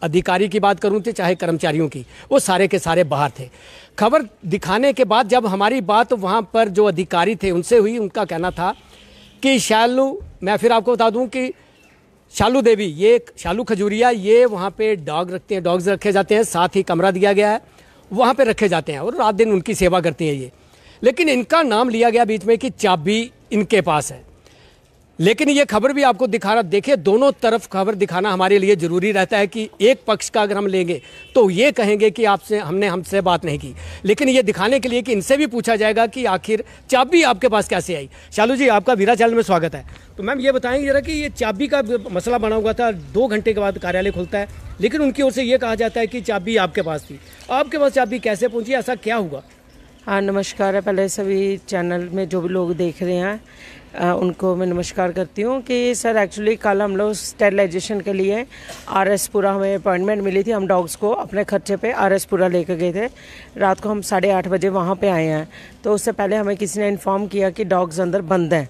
अधिकारी की बात करूं तो चाहे कर्मचारियों की, वो सारे के सारे बाहर थे। खबर दिखाने के बाद जब हमारी बात वहां पर जो अधिकारी थे उनसे हुई, उनका कहना था कि शालू, मैं फिर आपको बता दूं कि शालू देवी, ये शालू खजूरिया, ये वहाँ पे डॉग रखते हैं, डॉग्स रखे जाते हैं, साथ ही कमरा दिया गया है, वहाँ पे रखे जाते हैं और रात दिन उनकी सेवा करते हैं ये। लेकिन इनका नाम लिया गया बीच में कि चाबी इनके पास है। लेकिन ये खबर भी आपको दिखा रहा, देखिए दोनों तरफ खबर दिखाना हमारे लिए ज़रूरी रहता है कि एक पक्ष का अगर हम लेंगे तो ये कहेंगे कि आपसे हमसे बात नहीं की, लेकिन ये दिखाने के लिए कि इनसे भी पूछा जाएगा कि आखिर चाबी आपके पास कैसे आई। शालू जी, आपका वीरा चैनल में स्वागत है। तो मैम ये बताएंगे जरा कि ये चाबी का मसला बना हुआ था, 2 घंटे के बाद कार्यालय खुलता है, लेकिन उनकी ओर से ये कहा जाता है कि चाबी आपके पास थी। आपके पास चाबी कैसे पहुँची, ऐसा क्या हुआ? हाँ, नमस्कार है पहले सभी चैनल में जो भी लोग देख रहे हैं उनको मैं नमस्कार करती हूँ कि सर एक्चुअली कल हम लोग स्टेरिलाइजेशन के लिए आरएस पुरा हमें अपॉइंटमेंट मिली थी। हम डॉग्स को अपने खर्चे पे आरएस पुरा लेकर गए थे। रात को हम 8:30 बजे वहाँ पे आए हैं। तो उससे पहले हमें किसी ने इन्फॉर्म किया कि डॉग्स अंदर बंद हैं।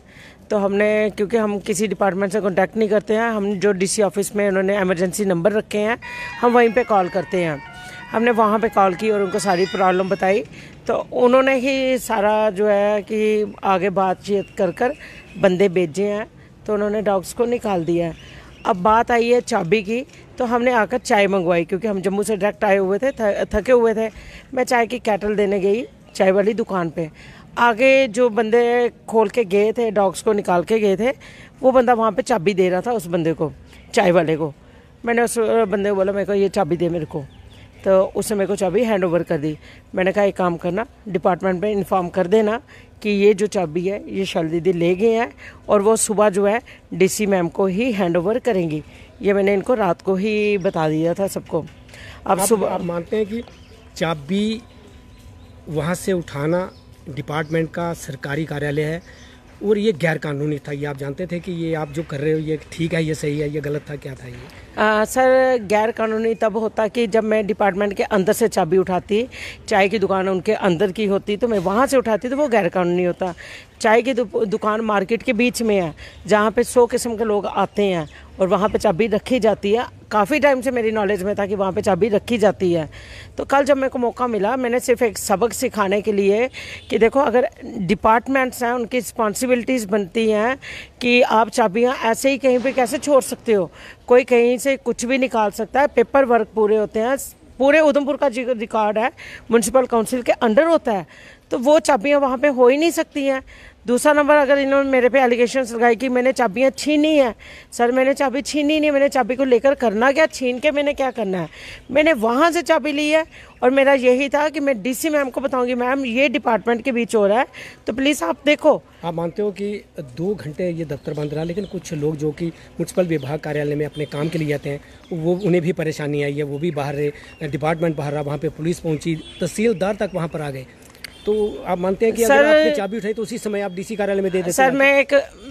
तो हमने, क्योंकि हम किसी डिपार्टमेंट से कॉन्टैक्ट नहीं करते हैं, हम जो डीसी ऑफिस में उन्होंने इमरजेंसी नंबर रखे हैं हम वहीं पर कॉल करते हैं। हमने वहाँ पे कॉल की और उनको सारी प्रॉब्लम बताई, तो उन्होंने ही सारा जो है कि आगे बातचीत कर बंदे भेजे हैं, तो उन्होंने डॉग्स को निकाल दिया है। अब बात आई है चाबी की, तो हमने आकर चाय मंगवाई, क्योंकि हम जम्मू से डायरेक्ट आए हुए थे, थके हुए थे। मैं चाय की कैटल देने गई चाय वाली दुकान पे। आगे जो बंदे खोल के गए थे, डॉग्स को निकाल के गए थे, वो बंदा वहाँ पे चाबी दे रहा था उस बंदे को, चाय वाले को। मैंने उस बंदे को बोला, मेरे को ये चाबी दे मेरे को, तो उसने मेरे को चाबी हैंड ओवर कर दी। मैंने कहा एक काम करना, डिपार्टमेंट में इन्फॉर्म कर देना कि ये जो चाबी है ये शालू दीदी ले गए हैं और वो सुबह जो है डीसी मैम को ही हैंड ओवर करेंगी। ये मैंने इनको रात को ही बता दिया था सबको। अब सुबह आप मानते हैं कि चाबी वहाँ से उठाना डिपार्टमेंट का सरकारी कार्यालय है और ये गैर कानूनी था, ये आप जानते थे कि ये आप जो कर रहे हो ये ठीक है, ये सही है, ये गलत था, क्या था ये? सर गैर कानूनी तब होता कि जब मैं डिपार्टमेंट के अंदर से चाबी उठाती, चाय की दुकान उनके अंदर की होती तो मैं वहाँ से उठाती, तो वो गैर कानूनी होता। चाय की दुकान मार्केट के बीच में है, जहाँ पे 100 किस्म के लोग आते हैं और वहाँ पे चाबी रखी जाती है। काफ़ी टाइम से मेरी नॉलेज में था कि वहाँ पे चाबी रखी जाती है। तो कल जब मेरे को मौका मिला, मैंने सिर्फ एक सबक सिखाने के लिए कि देखो अगर डिपार्टमेंट्स हैं उनकी रिस्पॉन्सिबिलिटीज़ बनती हैं कि आप चाबियाँ ऐसे ही कहीं पे कैसे छोड़ सकते हो, कोई कहीं से कुछ भी निकाल सकता है। पेपर वर्क पूरे होते हैं, पूरे उधमपुर का जो रिकॉर्ड है म्यूनसिपल काउंसिल के अंडर होता है, तो वो चाबियाँ वहाँ पे हो ही नहीं सकती हैं। दूसरा नंबर, अगर इन्होंने मेरे पे एलिगेशंस लगाई कि मैंने चाबियाँ छीनी है, सर मैंने चाबी छीनी नहीं, मैंने चाबी को लेकर करना क्या, छीन के मैंने क्या करना है, मैंने वहाँ से चाबी ली है और मेरा यही था कि मैं डीसी मैम को बताऊंगी, मैम ये डिपार्टमेंट के बीच हो रहा है तो प्लीज़ आप देखो। आप मानते हो कि 2 घंटे ये दफ्तर बंद रहा, लेकिन कुछ लोग जो कि म्यूनसिपल विभाग कार्यालय में अपने काम के लिए आते हैं वो उन्हें भी परेशानी आई है, वो भी बाहर रहे, डिपार्टमेंट बाहर रहा, वहाँ पे पुलिस पहुँची, तहसीलदार तक वहाँ पर आ गए। तो आप मानते हैं कि अगर आपने चाबी उठाई तो उसी समय आप डीसी कार्यालय में दे देते?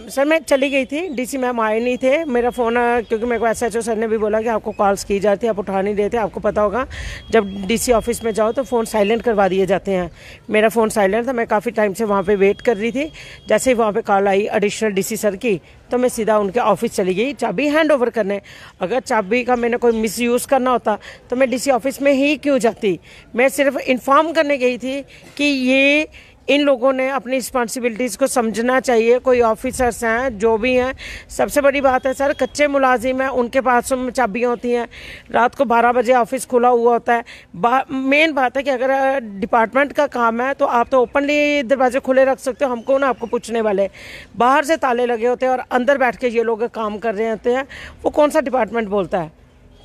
सर मैं चली गई थी, डीसी मैम आए नहीं थे। मेरा फ़ोन, क्योंकि मेरे को एसएचओ सर ने भी बोला कि आपको कॉल्स की जाती है, आप उठा नहीं देते। आपको पता होगा जब डीसी ऑफिस में जाओ तो फ़ोन साइलेंट करवा दिए जाते हैं। मेरा फ़ोन साइलेंट था, मैं काफ़ी टाइम से वहाँ पे वेट कर रही थी। जैसे ही वहाँ पे कॉल आई एडिशनल डीसी सर की, तो मैं सीधा उनके ऑफिस चली गई चाबी हैंड ओवर करने। अगर चाबी का मैंने कोई मिसयूज़ करना होता तो मैं डीसी ऑफिस में ही क्यों जाती। मैं सिर्फ इन्फॉर्म करने गई थी कि ये इन लोगों ने अपनी रिस्पॉन्सिबिलिटीज़ को समझना चाहिए। कोई ऑफिसर्स हैं जो भी हैं, सबसे बड़ी बात है सर कच्चे मुलाजिम हैं, उनके पास चाबियाँ होती हैं। रात को 12 बजे ऑफिस खुला हुआ होता है। मेन बात है कि अगर डिपार्टमेंट का काम है तो आप तो ओपनली दरवाजे खुले रख सकते हो, हमको ना आपको पूछने वाले। बाहर से ताले लगे होते हैं और अंदर बैठ के ये लोग काम कर रहे होते हैं। वो कौन सा डिपार्टमेंट बोलता है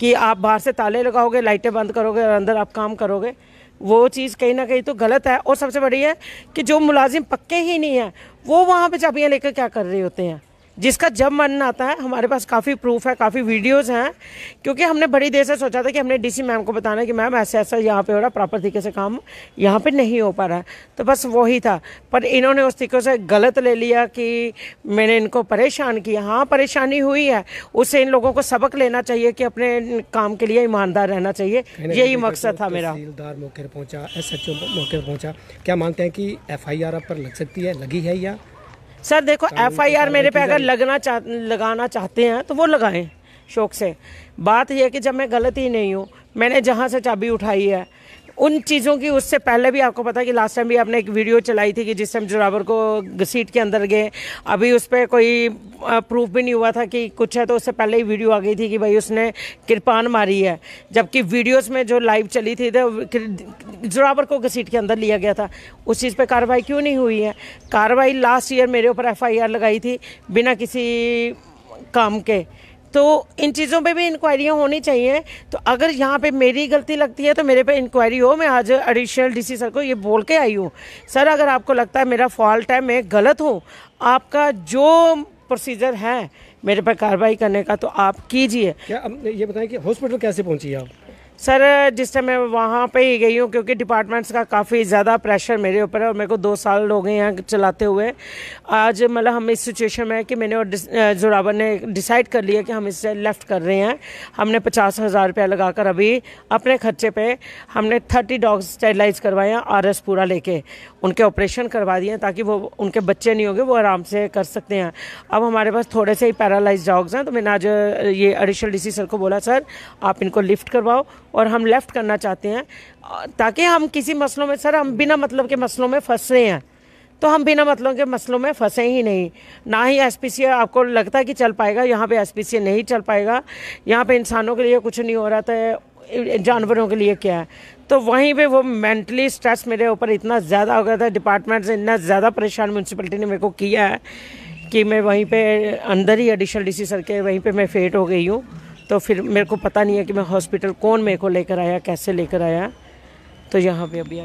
कि आप बाहर से ताले लगाओगे, लाइटें बंद करोगे और अंदर आप काम करोगे? वो चीज़ कहीं ना कहीं तो गलत है। और सबसे बड़ी है कि जो मुलाजिम पक्के ही नहीं है वो वहाँ पे चाबियाँ लेकर क्या कर रहे होते हैं, जिसका जब मन आता है। हमारे पास काफ़ी प्रूफ है, काफ़ी वीडियोस हैं, क्योंकि हमने बड़ी देर से सोचा था कि हमने डीसी मैम को बताना है कि मैम ऐसा ऐसा यहाँ पे हो रहा है, प्रॉपर तरीके से काम यहाँ पे नहीं हो पा रहा है। तो बस वही था, पर इन्होंने उस तरीके से गलत ले लिया कि मैंने इनको परेशान किया। हाँ परेशानी हुई है, उससे इन लोगों को सबक लेना चाहिए कि अपने काम के लिए ईमानदार रहना चाहिए। यही मकसद था मेरा। तहसीलदार मौके पर पहुँचा, SHO मौके पर पहुँचा, क्या मानते हैं कि FIR आप पर लग सकती है, लगी है या? सर देखो FIR मेरे पे अगर लगाना चाहते हैं तो वो लगाएं, शौक से। बात यह है कि जब मैं गलत ही नहीं हूँ, मैंने जहाँ से चाबी उठाई है उन चीज़ों की, उससे पहले भी आपको पता है कि लास्ट टाइम भी आपने एक वीडियो चलाई थी कि जिस टाइम जोरावर को घसीट के अंदर गए, अभी उस पर कोई प्रूफ भी नहीं हुआ था कि कुछ है, तो उससे पहले ही वीडियो आ गई थी कि भाई उसने कृपान मारी है, जबकि वीडियोस में जो लाइव चली थी तो जोरावर को घसीट के अंदर लिया गया था। उस चीज़ पे कार्रवाई क्यों नहीं हुई है? कार्रवाई लास्ट ईयर मेरे ऊपर FIR लगाई थी बिना किसी काम के। तो इन चीज़ों पे भी इंक्वायरियाँ होनी चाहिए। तो अगर यहाँ पे मेरी गलती लगती है तो मेरे पे इंक्वायरी हो। मैं आज एडिशनल DC सर को ये बोल के आई हूँ, सर अगर आपको लगता है मेरा फॉल्ट है, मैं गलत हूँ, आपका जो प्रोसीजर है मेरे पर कार्रवाई करने का तो आप कीजिए। क्या अब ये बताएं कि हॉस्पिटल कैसे पहुंची आप? सर जिस टाइम मैं वहाँ पे ही गई हूँ, क्योंकि डिपार्टमेंट्स का काफ़ी ज़्यादा प्रेशर मेरे ऊपर है और मेरे को 2 साल हो गए यहाँ चलाते हुए। आज मतलब हम इस सिचुएशन में है कि मैंने और जोरावर ने डिसाइड कर लिया कि हम इससे लेफ़्ट कर रहे हैं। हमने 50,000 रुपया लगाकर अभी अपने खर्चे पे हमने 30 डॉग्स स्टेरिलाइज करवाए हैं, RS पूरा लेके उनके ऑपरेशन करवा दिए ताकि वो उनके बच्चे नहीं होंगे, वो आराम से कर सकते हैं। अब हमारे पास थोड़े से ही पैरालाइज डॉग्स हैं, तो मैंने आज ये एडिशनल DC सर को बोला, सर आप इनको लिफ्ट करवाओ और हम लेफ़्ट करना चाहते हैं ताकि हम किसी मसलों में, सर हम बिना मतलब के मसलों में फंस रहे हैं, तो हम बिना मतलब के मसलों में फंसे ही नहीं। ना ही SPCA आपको लगता है कि चल पाएगा, यहाँ पे SPCA नहीं चल पाएगा। यहाँ पे इंसानों के लिए कुछ नहीं हो रहा था, जानवरों के लिए क्या है। तो वहीं पे वो मेंटली स्ट्रेस मेरे ऊपर इतना ज़्यादा हो गया था, डिपार्टमेंट से इतना ज़्यादा परेशान म्यूनसिपलिटी ने मेरे को किया है कि मैं वहीं पे अंदर ही एडिशनल DC सर के वहीं पे मैं फेट हो गई हूँ। तो फिर मेरे को पता नहीं है कि मैं हॉस्पिटल कौन मेरे को लेकर आया, कैसे लेकर आया, तो यहाँ पे अभी